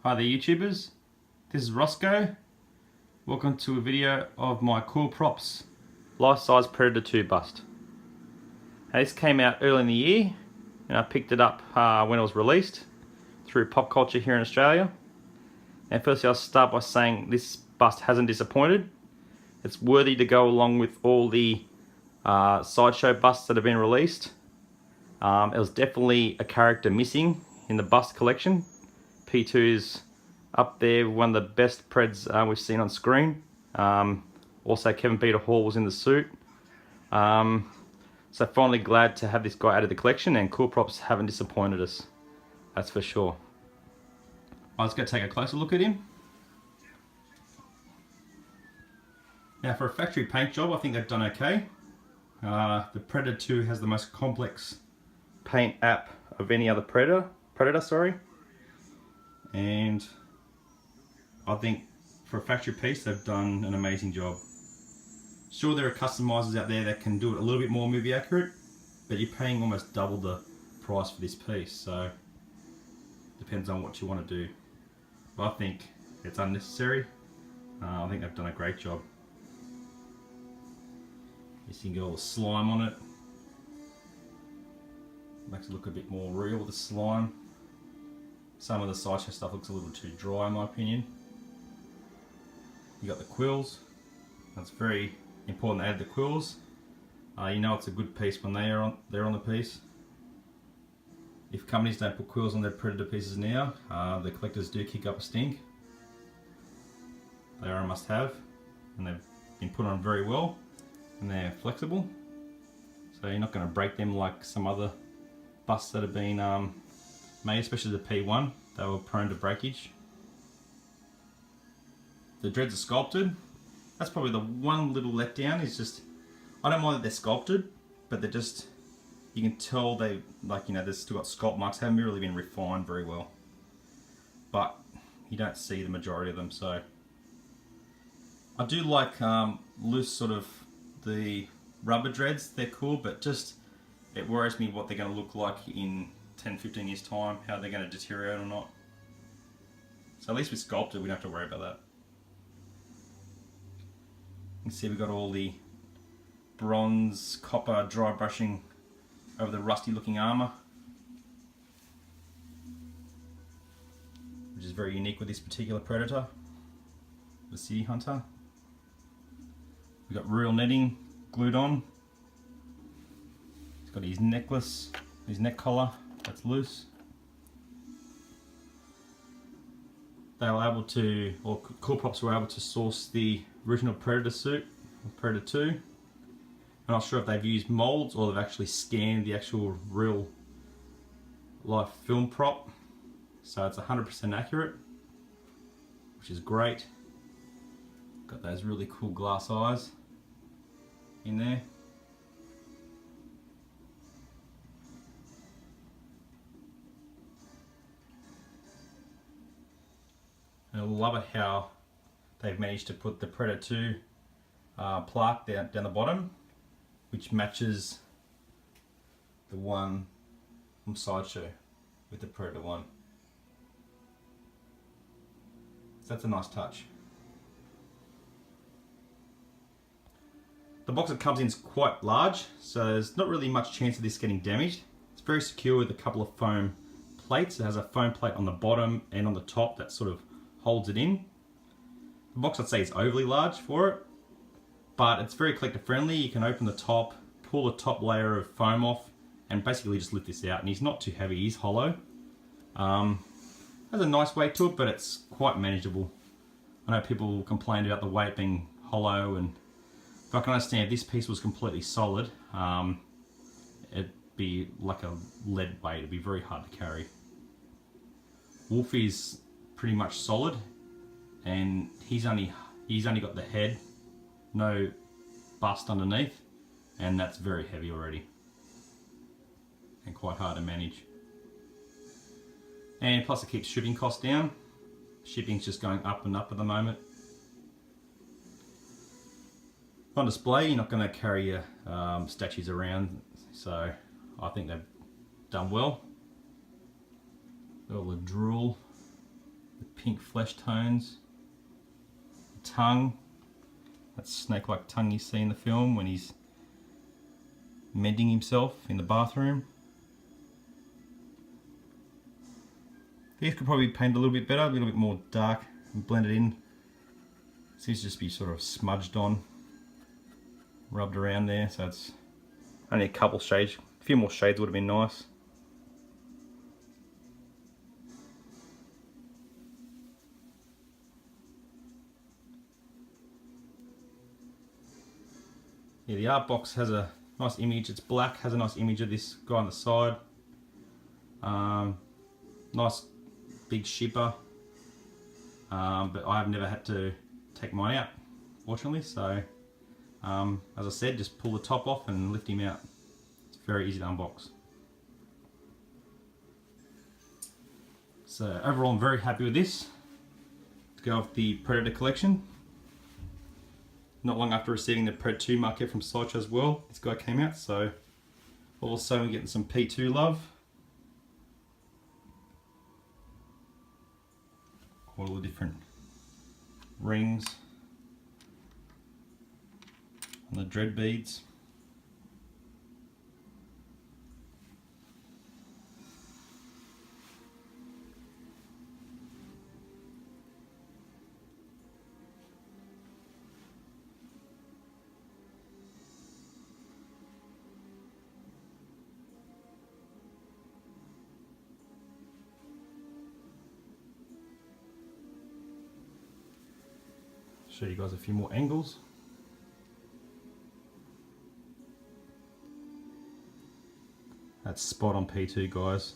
Hi there YouTubers, this is Roscoe. Welcome to a video of my Coolprops life-size Predator 2 bust. Now, this came out early in the year and I picked it up when it was released through pop culture here in Australia. And firstly I'll start by saying this bust hasn't disappointed. It's worthy to go along with all the sideshow busts that have been released. It was definitely a character missing in the bust collection. P2's up there, one of the best Preds we've seen on screen. Also Kevin Peter Hall was in the suit. So finally glad to have this guy out of the collection, and Coolprops haven't disappointed us, that's for sure. Let's go take a closer look at him. Now for a factory paint job I think they've done okay. The Predator 2 has the most complex paint app of any other Predator, and I think for a factory piece they've done an amazing job. Sure, there are customizers out there that can do it a little bit more movie accurate, but you're paying almost double the price for this piece, so depends on what you want to do. But I think it's unnecessary. I think they've done a great job. You can get all the slime on it. Makes it look a bit more real with the slime. Some of the sideshow stuff looks a little too dry in my opinion. You got the quills. That's very important to add the quills. You know it's a good piece when they're on the piece. If companies don't put quills on their Predator pieces now, the collectors do kick up a stink. They are a must-have, and they've been put on very well, and they're flexible, so you're not going to break them like some other busts that have been made, especially the P1. They were prone to breakage. The dreads are sculpted. That's probably the one little letdown, is just, I don't mind that they're sculpted, but they're just, you can tell they, like, you know, they've still got sculpt marks, haven't really been refined very well. But you don't see the majority of them, so. I do like loose sort of the rubber dreads, they're cool, but just, it worries me what they're going to look like in 10-15 years time, how they're going to deteriorate or not. So at least with sculpted we don't have to worry about that. You can see we've got all the bronze, copper dry brushing over the rusty looking armour, which is very unique with this particular Predator, the City Hunter. We've got real netting glued on. He's got his necklace, his neck collar, that's loose. They were able to, or Coolprops were able to source the original Predator suit, Predator 2. I'm not sure if they've used molds or they've actually scanned the actual real life film prop. So it's 100% accurate, which is great. Got those really cool glass eyes in there. And I love it how they've managed to put the Predator 2 plaque down the bottom, which matches the one from Sideshow with the Predator 1. So that's a nice touch. The box it comes in is quite large, so there's not really much chance of this getting damaged. It's very secure with a couple of foam plates. It has a foam plate on the bottom and on the top that sort of holds it in. The box I'd say is overly large for it, but it's very collector friendly. You can open the top, pull the top layer of foam off, and basically just lift this out, and he's not too heavy, he's hollow. Has a nice weight to it, but it's quite manageable. I know people complain about the weight being hollow, and if I can understand if this piece was completely solid, it'd be like a lead weight, it'd be very hard to carry. Wolf is pretty much solid, and he's only got the head, no bust underneath, and that's very heavy already and quite hard to manage. And plus it keeps shipping costs down. Shipping's just going up and up at the moment. On display you're not going to carry your statues around, so I think they've done well. All the drool, the pink flesh tones. Tongue, that snake-like tongue you see in the film when he's mending himself in the bathroom. These could probably be painted a little bit better, a little bit more dark and blended in. Seems to just be sort of smudged on, rubbed around there, so it's only a couple shades. A few more shades would have been nice. Yeah, the art box has a nice image. It's black, has a nice image of this guy on the side. Nice big shipper, but I've never had to take mine out, fortunately. So, as I said, just pull the top off and lift him out. It's very easy to unbox. So overall, I'm very happy with this. To go off the Predator collection. Not long after receiving the Pred 2 market from Sideshow as well, this guy came out, so all of a sudden we're getting some P2 love. All the different rings and the dread beads. Show you guys a few more angles. That's spot on P2, guys.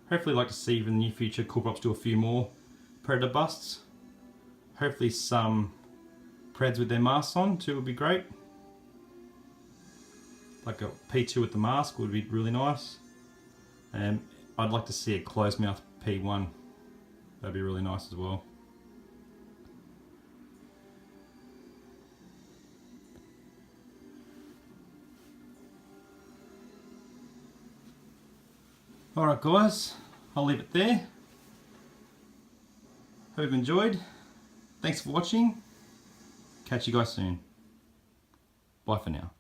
Hopefully, I'd like to see in the near future Coolprops do a few more Predator busts. Hopefully some Preds with their masks on too would be great. Like a P2 with the mask would be really nice. And I'd like to see a closed mouth P1. That'd be really nice as well. Alright guys, I'll leave it there. Hope you've enjoyed. Thanks for watching. Catch you guys soon. Bye for now.